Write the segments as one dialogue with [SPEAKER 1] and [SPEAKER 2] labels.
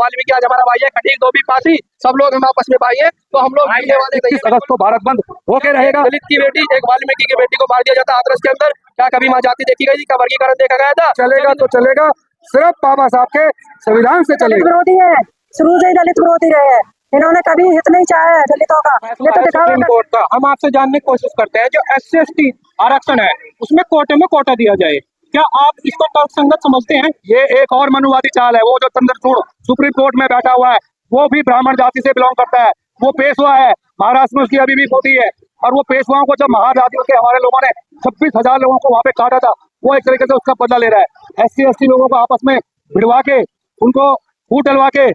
[SPEAKER 1] वाल्मीकि आज हमारा भाई है, खटीक धोबी पासी सब लोग हम आपस में भाई हैं, तो हम लोग मिलने वाले नहीं।
[SPEAKER 2] 21 अगस्त को भारत बंद होके रहेगा।
[SPEAKER 1] दलित की बेटी, एक वाल्मीकि की बेटी को मार दिया जाता हाथरस के अंदर, क्या कभी वहाँ जाति देखी गई? क्या वर्गीकरण देखा गया था?
[SPEAKER 2] चलेगा तो चलेगा, सिर्फ बाबा साहब के संविधान से चलेगा।
[SPEAKER 3] विरोधी है, शुरू से ही दलित विरोधी रहे हैं, इन्होंने कभी हित नहीं चाहा है दलितों का। ये तो
[SPEAKER 4] सुप्रीम कोर्ट का हम आपसे जानने की कोशिश करते हैं, जो SC/ST आरक्षण है उसमें कोटे में कोटा दिया जाए, क्या आप इसको तर्कसंगत समझते हैं?
[SPEAKER 2] ये एक और मनुवादी चाल है। वो जो चंद्रचूड़ सुप्रीम कोर्ट में बैठा हुआ है वो भी ब्राह्मण जाति से बिलोंग करता है, वो पेशवा है, महाराष्ट्र में उसकी अभी भी होती है। और वो पेशवाओं को जब महाजातियों के हमारे लोगों ने 26,000 लोगों को वहाँ पे काटा था, वो एक तरीके से उसका बदला ले रहा है। SC/ST लोगों को आपस में भिड़वा के, उनको फूट डलवा के,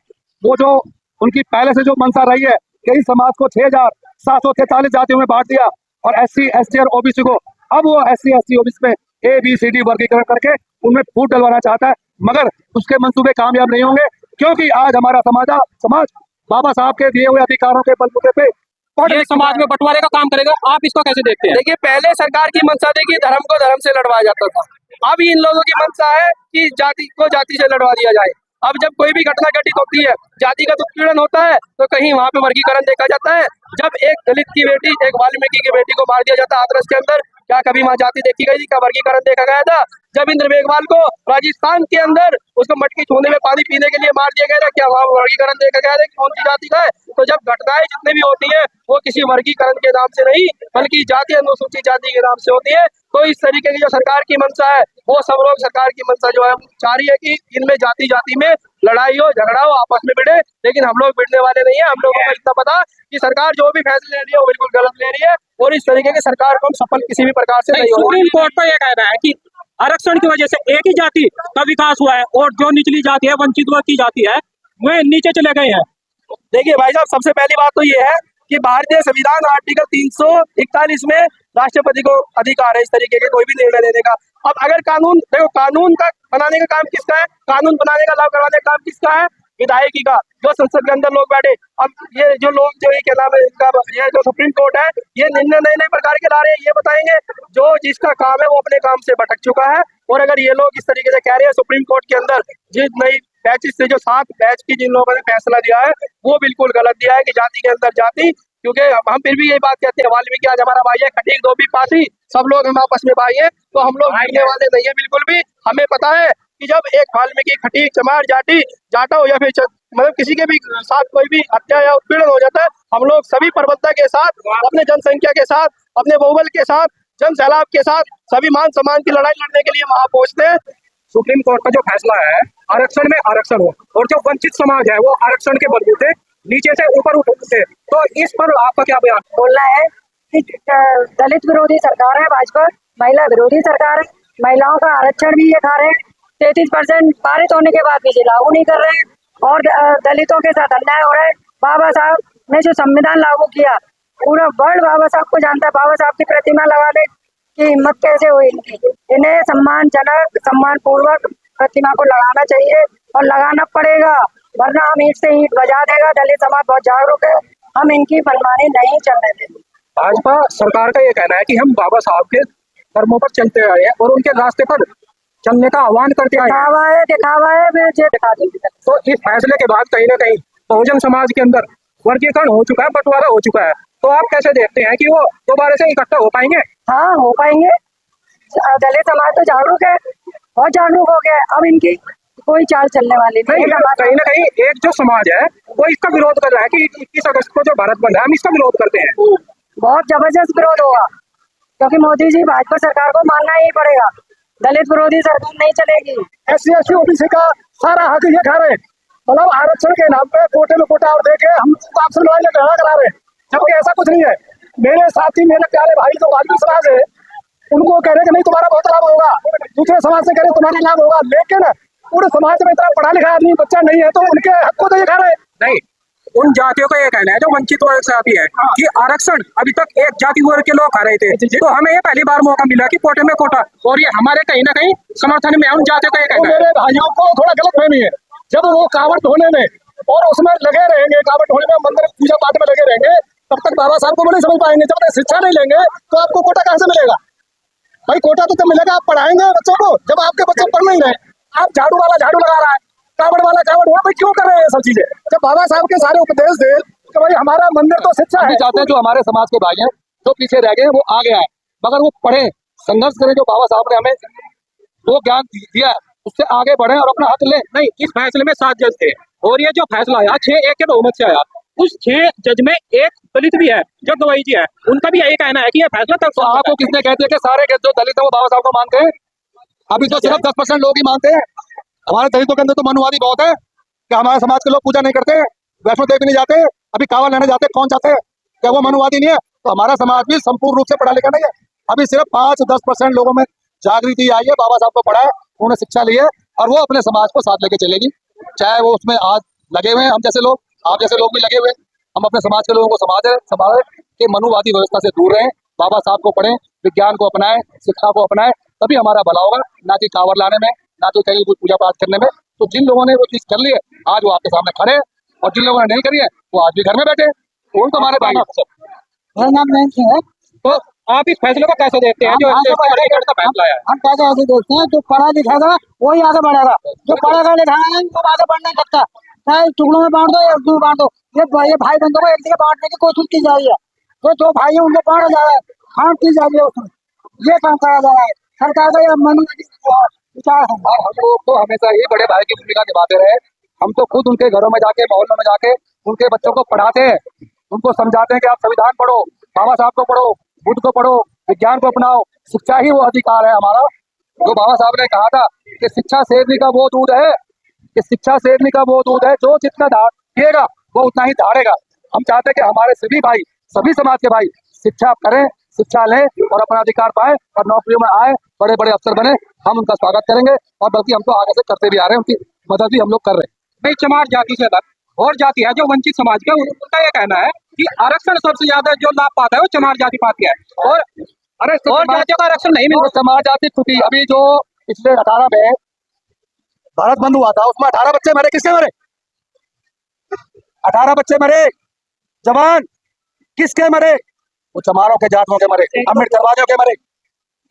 [SPEAKER 2] वो जो उनकी पहले से जो मंशा रही है कि इस समाज को 6,743 जातियों में बांट दिया और SC/ST और OBC को अब वो SC/ST OBC में ABCD वर्गीकरण करके उनमें फूट डलवाना चाहता है, मगर उसके मंसूबे कामयाब नहीं होंगे, क्योंकि आज हमारा समाज बाबा साहब के दिए हुए अधिकारों के बलबूते पे
[SPEAKER 4] ये समाज में बंटवारे का काम करेगा, आप इसको कैसे देखते हैं?
[SPEAKER 1] देखिए, पहले सरकार की मंशा थी कि धर्म को धर्म से लड़वाया जाता था, अब इन लोगों की मंशा है कि जाति को जाति से लड़वा दिया जाए। अब जब कोई भी घटना घटित होती है, जातिगत उत्पीड़न होता है, तो कहीं वहाँ पे वर्गीकरण देखा जाता है। जब एक दलित की बेटी, एक वाल्मीकि की बेटी को मार दिया जाता हाथरस के अंदर, क्या कभी वहाँ जाति देखी गई? क्या वर्गीकरण देखा गया था? जब इंद्र मेघवाल को राजस्थान के अंदर उसको मटकी छूने में पानी पीने के लिए मार दिया गया था, क्या वहाँ वर्गीकरण देखा गया था कि कौन सी जाति का है? तो जब घटनाएं जितनी भी होती है वो किसी वर्गीकरण के नाम से नहीं, बल्कि जाति अनुसूचित जाति के नाम से होती है। तो इस तरीके की जो सरकार की मंशा है, वो सब लोग सरकार की मंशा जो है चाह रही है कि इनमें जाति जाति में लड़ाई हो, झगड़ा हो, आपस में भिड़े, लेकिन हम लोग भिड़ने वाले नहीं है। हम लोगों को इतना पता कि सरकार जो भी फैसले ले रही है वो बिल्कुल गलत ले रही है, और इस तरीके की सरकार को हम सफल किसी भी प्रकार से नहीं होगा।
[SPEAKER 4] सुप्रीम कोर्ट का यह कहना है कि आरक्षण की वजह से एक ही जाति का विकास हुआ है और जो निचली जाति है, वंचित वर्ग की जाति है, वे नीचे चले गए हैं।
[SPEAKER 1] देखिए भाई साहब, सबसे पहली बात तो ये है कि भारतीय संविधान आर्टिकल 341 में राष्ट्रपति को अधिकार है इस तरीके के कोई भी निर्णय लेने का। अब अगर कानून, देखो, कानून का बनाने का काम किसका है? कानून बनाने का, लागू करवाने का काम किसका है? विधायकी का, जो संसद के अंदर लोग बैठे। अब ये जो लोग जो ये क्या नाम है इनका, ये जो सुप्रीम कोर्ट है, ये निर्णय नए नए प्रकार के ला रहे हैं। ये बताएंगे जो जिसका काम है वो अपने काम से भटक चुका है। और अगर ये लोग इस तरीके से कह रहे हैं सुप्रीम कोर्ट के अंदर जिस नई बैचेस से, जो 7 बैच की जिन लोगों ने फैसला दिया है, वो बिल्कुल गलत दिया है कि जाति के अंदर जाति। क्योंकि हम फिर भी यही बात कहते हैं, वाल्मीकि आज हमारा भाई है, खटीक धोबी पासी सब लोग हम आपस में भाई हैं, तो हम लोग भिड़ने वाले नहीं है बिल्कुल भी। हमें पता है कि जब एक वाल्मीकि, खटीक, चमार, जाटा हो या फिर मतलब किसी के भी साथ कोई भी हत्या या उत्पीड़न हो जाता है, हम लोग सभी प्रबुद्धता के साथ, अपने जनसंख्या के साथ, अपने बहुबल के साथ, जन सैलाब के साथ, सभी मान सम्मान की लड़ाई लड़ने के लिए वहां पहुंचते हैं।
[SPEAKER 4] सुप्रीम कोर्ट का जो फैसला है, आरक्षण में आरक्षण हो और जो वंचित समाज है वो आरक्षण के बलबूते नीचे से ऊपर उठते, तो इस पर आपका क्या बयान?
[SPEAKER 3] बोलना है कि दलित विरोधी सरकार है भाजपा, महिला विरोधी सरकार है, महिलाओं का आरक्षण भी ये खा रहे हैं, 33% पारित होने के बाद भी ये लागू नहीं कर रहे हैं, और दलितों के साथ अन्याय हो रहा है। बाबा साहब ने जो संविधान लागू किया, पूरा वर्ल्ड बाबा साहब को जानता है। बाबा साहब की प्रतिमा लगाने की हिम्मत कैसे हुई इनकी? इन्हें सम्मानजनक, सम्मान पूर्वक प्रतिमा को लगाना चाहिए और लगाना पड़ेगा, वरना हम ईंट से ईंट बजा देगा। दलित समाज बहुत जागरूक है, हम इनकी मनमानी नहीं चलने देंगे।
[SPEAKER 4] भाजपा सरकार का ये कहना है कि हम बाबा साहब के कर्मों पर चलते आए हैं और उनके रास्ते पर चलने का आह्वान करते आए हैं।
[SPEAKER 3] दिखावा है, मैं दिखा दूंगी।
[SPEAKER 4] तो इस फैसले के बाद कहीं ना कहीं बहुजन समाज के अंदर वर्गीकरण हो चुका है, बंटवारा हो चुका है, तो आप कैसे देखते हैं कि वो दोबारा से इकट्ठा हो पाएंगे?
[SPEAKER 3] हाँ, हो पाएंगे। दलित समाज तो जागरूक है, बहुत जागरूक हो गया है, अब इनकी कोई चाल चलने वाली नहीं।
[SPEAKER 4] कहीं ना कहीं एक जो समाज है वो इसका विरोध कर रहा है कि 21 अगस्त को जो भारत बंद है, हम इसका विरोध करते हैं।
[SPEAKER 3] बहुत जबरदस्त विरोध होगा, क्योंकि मोदी जी, भाजपा सरकार को मानना ही पड़ेगा। दलित विरोधी सरकार नहीं चलेगी।
[SPEAKER 2] SC/ST OBC का सारा हक ये खा रहे हैं, मतलब आरक्षण के नाम पे कोटे में कोटा और देके हम आपसे लड़ाई झगड़ा करा रहे हैं, जबकि ऐसा कुछ नहीं है। मेरे साथी, मेरे प्यारे भाई जो वाल्मीकि समाज है, उनको कह रहे कि नहीं तुम्हारा बहुत लाभ होगा, दूसरे समाज से कह रहे तुम्हारा लाभ होगा, लेकिन पूरे समाज में इतना पढ़ा लिखा आदमी बच्चा नहीं है, तो उनके हक को तो ये खा रहे
[SPEAKER 4] नहीं। उन जातियों का ये कहना है जो वंचित वर्ग से आती है कि आरक्षण अभी तक एक जाति वर्ग के लोग खा रहे थे, तो हमें ये पहली बार मौका मिला कि कोटे में कोटा, और ये हमारे कहीं ना कहीं समर्थन में उन जातियों का ये कहना है।
[SPEAKER 2] मेरे भाइयों को थोड़ा गलत फहमी है, जब वो कावड़ ढोने में और उसमें लगे रहेंगे, कावड़ ढोने में, मंदिर पूजा पाठ में लगे रहेंगे, तब तक बाबा साहब को नहीं समझ पाएंगे। जब तक शिक्षा नहीं लेंगे तो आपको कोटा कहाँ से मिलेगा? भाई कोटा तो तब मिलेगा, आप पढ़ाएंगे बच्चों को, जब आपके बच्चे पढ़ नहीं रहे। आप झाड़ू वाला झाड़ू लगा रहा है, कावड़ वाला कावड़ हुआ, भाई क्यों कर रहे हैं ये सब चीजें? जब बाबा साहब के सारे उपदेश दे कि भाई हमारा मंदिर तो शिक्षा है। चाहते हैं जो हमारे समाज के भाई हैं जो पीछे रह गए वो आगे आए, मगर वो पढ़े, संघर्ष करें, जो बाबा साहब ने हमें वो ज्ञान दिया है उससे आगे बढ़े और अपना हक लें।
[SPEAKER 4] नहीं, इस फैसले में 7 जज थे और ये जो फैसला आया 6-1 के बहुमत से आया, उस 6 जज में एक दलित भी है जो गवाही जी है, उनका भी यही कहना है कि ये फैसला तक।
[SPEAKER 2] तो आपको किसने कहते हैं कि सारे जो दलित है वो बाबा साहब को मानते हैं? अभी तो सिर्फ 10% लोग ही मानते हैं। हमारे दलितों के अंदर तो मनुवादी बहुत है कि हमारे समाज के लोग पूजा नहीं करते, वैष्णो देवी नहीं जाते, अभी कांवड़ लेने जाते, कौन चाहते हैं? क्या वो मनुवादी नहीं है? तो हमारा समाज भी संपूर्ण रूप से पढ़ा लिखा नहीं है। अभी सिर्फ 5-10% लोगों में जागृति आई है, बाबा साहब को पढ़ा है, उन्होंने शिक्षा ली है और वो अपने समाज को साथ लेके चलेगी, चाहे वो उसमें आज लगे हुए हैं हम जैसे लोग, आप जैसे लोग भी लगे हुए हैं। हम अपने समाज के लोगों को संभाले कि मनुवादी व्यवस्था से दूर रहें, बाबा साहब को पढ़ें, विज्ञान को अपनाएं, शिक्षा को अपनाएं, तभी हमारा भला होगा, ना कि कांवड़ लाने में, ना कि कहीं कुछ पूजा पाठ करने में। तो जिन लोगों ने वो चीज कर ली है आज वो आपके सामने खड़े हैं, और जिन लोगों ने नहीं करी है वो आज भी घर में बैठे, वो तो हमारे भाई।
[SPEAKER 3] मेरा नाम नैन सिंह है।
[SPEAKER 4] तो आप इस फैसले को कैसे देखते हैं जो हाईकोर्ट का फैसला है?
[SPEAKER 3] हम कैसे ऐसे देखते हैं, जो पढ़ा लिखेगा वही आगे बढ़ेगा, जो पढ़ेगा लिखेगा नहीं वो आगे बढ़ नहीं सकता। चाहे टुकड़ों में बांट दो या एक में बांट दो, ये भाई बंधुओं को एक जगह बांटने की कोशिश की जा रही है। तो जो भाई है उनको बांटा जा रहा है, खान की जा रही है, उसमें ये काम करा जा रहा है। सरकार का ये मनुवादी विचार है।
[SPEAKER 2] और हम लोग तो हमेशा ही बड़े भाई की भूमिका निभाते रहे। हम तो खुद उनके घरों में जाके, मोहल्लों में जाके उनके बच्चों को पढ़ाते हैं, उनको समझाते हैं कि आप संविधान पढ़ो, बाबा साहब को पढ़ो, बुद्ध को पढ़ो, विज्ञान को अपनाओ। शिक्षा ही वो अधिकार है हमारा, जो बाबा साहब ने कहा था कि शिक्षा शेरनी का वो दूध है, कि शिक्षा शेरनी का वो दूध है, जो जितना पिएगा वो उतना ही धारेगा। हम चाहते हैं कि हमारे सभी भाई, सभी समाज के भाई शिक्षा करें, शिक्षा लें और अपना अधिकार पाए और नौकरियों में आए, बड़े बड़े अफसर बने। हम उनका स्वागत करेंगे और बल्कि हम तो आगे से करते भी आ रहे हैं, उनकी मदद भी हम लोग कर रहे हैं।
[SPEAKER 4] भाई, चमार जाति से अलग और जाति है जो वंचित समाज का, उनका ये कहना है कि आरक्षण सबसे ज्यादा जो लाभ पाता है वो चमार जाति पाती है, और जातियों का आरक्षण नहीं मिलता।
[SPEAKER 2] चमार जाति छुट्टी, अभी जो पिछले 18 में भारत बंद हुआ था उसमें 18 बच्चे मरे, किसके मरे? 18 बच्चे मरे, जवान किसके मरे? वो चमारों के, जाटों के मरे, अम्बेडकरवादियों के मरे।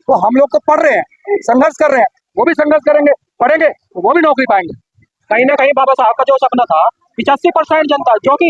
[SPEAKER 2] तो हम लोग तो पढ़ रहे हैं, संघर्ष कर रहे हैं, वो भी संघर्ष करेंगे, पढ़ेंगे तो वो भी नौकरी पाएंगे।
[SPEAKER 4] कहीं ना कहीं बाबा साहब का जो सपना था 85% जनता जो कि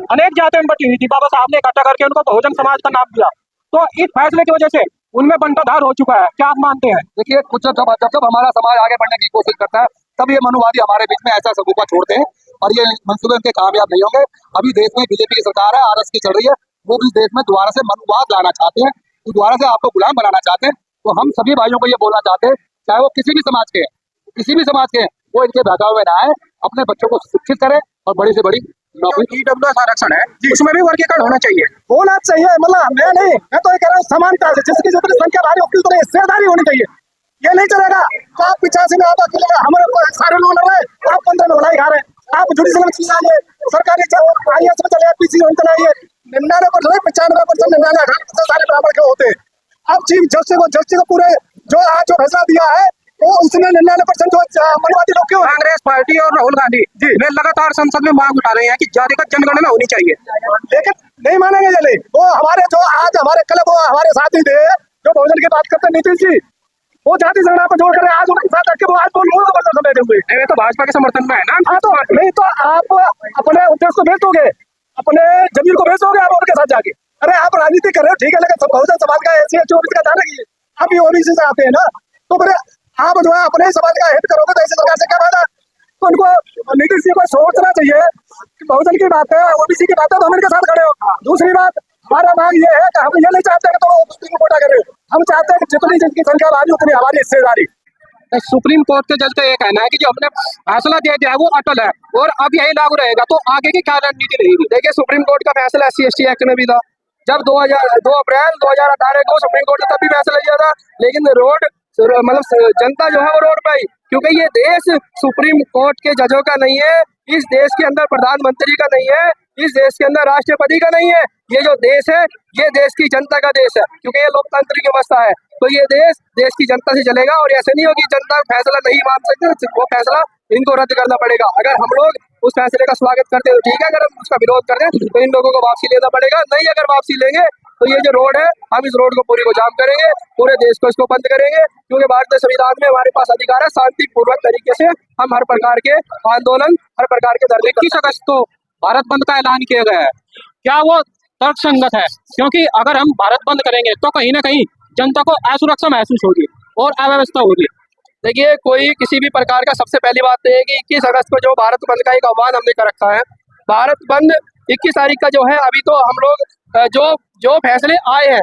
[SPEAKER 4] अनेक जातियों में बटी हुई थी, बाबा साहब ने इकट्ठा करके उनको बहुजन समाज का नाम दिया, तो इस फैसले की वजह से उनमें बंटाधार हो चुका है। क्या आप मानते हैं?
[SPEAKER 2] देखिए, कुछ जब हमारा समाज आगे बढ़ने की कोशिश करता है तब ये मनुवादी हमारे बीच में ऐसा सबूका छोड़ते हैं और ये मंसूबे उनके कामयाब नहीं होंगे। अभी देश में बीजेपी की सरकार है, आरएस की चल रही है, वो भी देश में दोबारा से मनुवाद लाना चाहते हैं, दोबारा से आपको गुलाम बनाना चाहते हैं। तो हम सभी भाइयों को ये बोलना चाहते हैं, चाहे वो किसी भी समाज के हैं, किसी भी समाज के हैं, वो इनके बहकावे में ना आए, अपने बच्चों को शिक्षित करें और बड़ी से बड़ी नौकरी।
[SPEAKER 4] ईडब्ल्यूएस आरक्षण है उसमें भी वर्गीकरण होना चाहिए,
[SPEAKER 2] होना चाहिए। मतलब मैं नहीं, मैं तो ये कह रहा हूँ समानता से, जिसकी जितनी संख्या भारी होती है उतनी हिस्सेदारी होनी चाहिए। ये नहीं चलेगा तो आप 85 में आप अकेले, हमारे सारे लोग लड़ रहे हैं, आप 15 में लड़ाई खा रहे हैं। आप जुडिशल में चले आइए, सरकारी IAS में चले, पीसी में चले आइए, 99%, 95%, 98% सारे बराबर के होते हैं। अब चीफ जस्टिस को पूरे जो आज जो फैसला दिया है वो उसमें 99% जो मनुवादी लोग क्यों?
[SPEAKER 4] कांग्रेस पार्टी और राहुल गांधी वे लगातार संसद में मांग उठा रहे हैं कि जातिगत जनगणना होनी चाहिए,
[SPEAKER 2] लेकिन नहीं मानेंगे ये लोग। वो हमारे जो आज हमारे क्लब हमारे साथी थे जो बहुजन की बात करते, नीतीश जी, वो जाति संगठन पर जोड़ कर आज उनके साथ रखे, वो आज बोल बैठे हुए।
[SPEAKER 4] तो भाजपा के समर्थन में है ना।
[SPEAKER 2] हाँ, तो नहीं तो आप अपने उद्देश्य को भेज दोगे, अपने जमीन को भेज दोगे आप उनके साथ जाके। अरे आप राजनीति कर रहे हो ठीक है, लेकिन बहुजन समाज का SC ST का ध्यान रखिए। आप भी OBC से आते हैं ना, तो फिर आप जो है अपने समाज का हित करोगे तो ऐसी सरकार से क्या फायदा? तो उनको नीतीश जी को सोचना चाहिए कि बहुजन की बात है, OBC की बात है, तो हम इनके साथ खड़े हो। दूसरी बात, हमारा मांग ये है कि हम ये नहीं चाहते कि तो OBC को कोटा करे, हम चाहते हैं कि जितनी जिनकी संख्या भारी उतनी हमारी हिस्सेदारी।
[SPEAKER 4] सुप्रीम कोर्ट के जज का ये कहना है कि जो हमने फैसला दे दिया है वो अटल है और अब यही लागू रहेगा, तो आगे की क्या रणनीति रहेगी?
[SPEAKER 1] देखिए, सुप्रीम कोर्ट का फैसला SC ST एक्ट में भी था, जब 2 अप्रैल 2018 को सुप्रीम कोर्ट ने तब भी फैसला लिया था, लेकिन रोड मतलब जनता जो है वो रोड पे आई, क्योंकि ये देश सुप्रीम कोर्ट के जजों का नहीं है, इस देश के अंदर प्रधानमंत्री का नहीं है, इस देश के अंदर राष्ट्रपति का नहीं है। ये जो देश है ये देश की जनता का देश है, क्योंकि ये लोकतंत्र की व्यवस्था है। तो ये देश की जनता से चलेगा और ऐसे नहीं होगी जनता फैसला नहीं मान सकती, वो फैसला इनको रद्द करना पड़ेगा। अगर हम लोग उस फैसले का स्वागत करते हैं तो ठीक है, अगर हम उसका विरोध करते हैं तो इन लोगों को वापसी लेना पड़ेगा। नहीं, अगर वापसी लेंगे तो ये जो रोड है, हम इस रोड को पूरी को जाम करेंगे, पूरे देश को इसको बंद करेंगे, क्योंकि भारतीय संविधान में हमारे पास अधिकार है शांतिपूर्वक तरीके से हम हर प्रकार के आंदोलन, हर प्रकार के धरने।
[SPEAKER 4] 21 अगस्त को भारत बंद का ऐलान किया गया है, क्या वो तर्कसंगत है? क्योंकि अगर हम भारत बंद करेंगे तो कहीं ना कहीं जनता को असुरक्षा महसूस होगी और अव्यवस्था होगी।
[SPEAKER 1] देखिए, कोई किसी भी प्रकार का, सबसे पहली बात तो है कि 21 अगस्त को जो भारत बंद का एक आह्वान हमने कर रखा है, भारत बंद 21 तारीख का जो है, अभी तो हम लोग जो फैसले आए हैं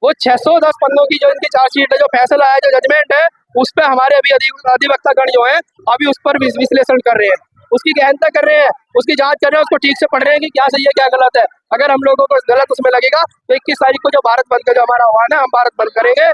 [SPEAKER 1] वो 610 पन्नों की जो इनकी चार्जशीट है, जो फैसला है, जो जजमेंट है, उस पर हमारे अभी अधिवक्तागण जो है अभी उस पर विश्लेषण कर रहे हैं, उसकी गहनता कर रहे हैं, उसकी जांच कर रहे हैं, उसको ठीक से पढ़ रहे हैं कि क्या सही है क्या गलत है। अगर हम लोगों को गलत उसमें लगेगा तो 21 तारीख को जो भारत बंद का जो हमारा आह्वान है, हम भारत बंद करेंगे।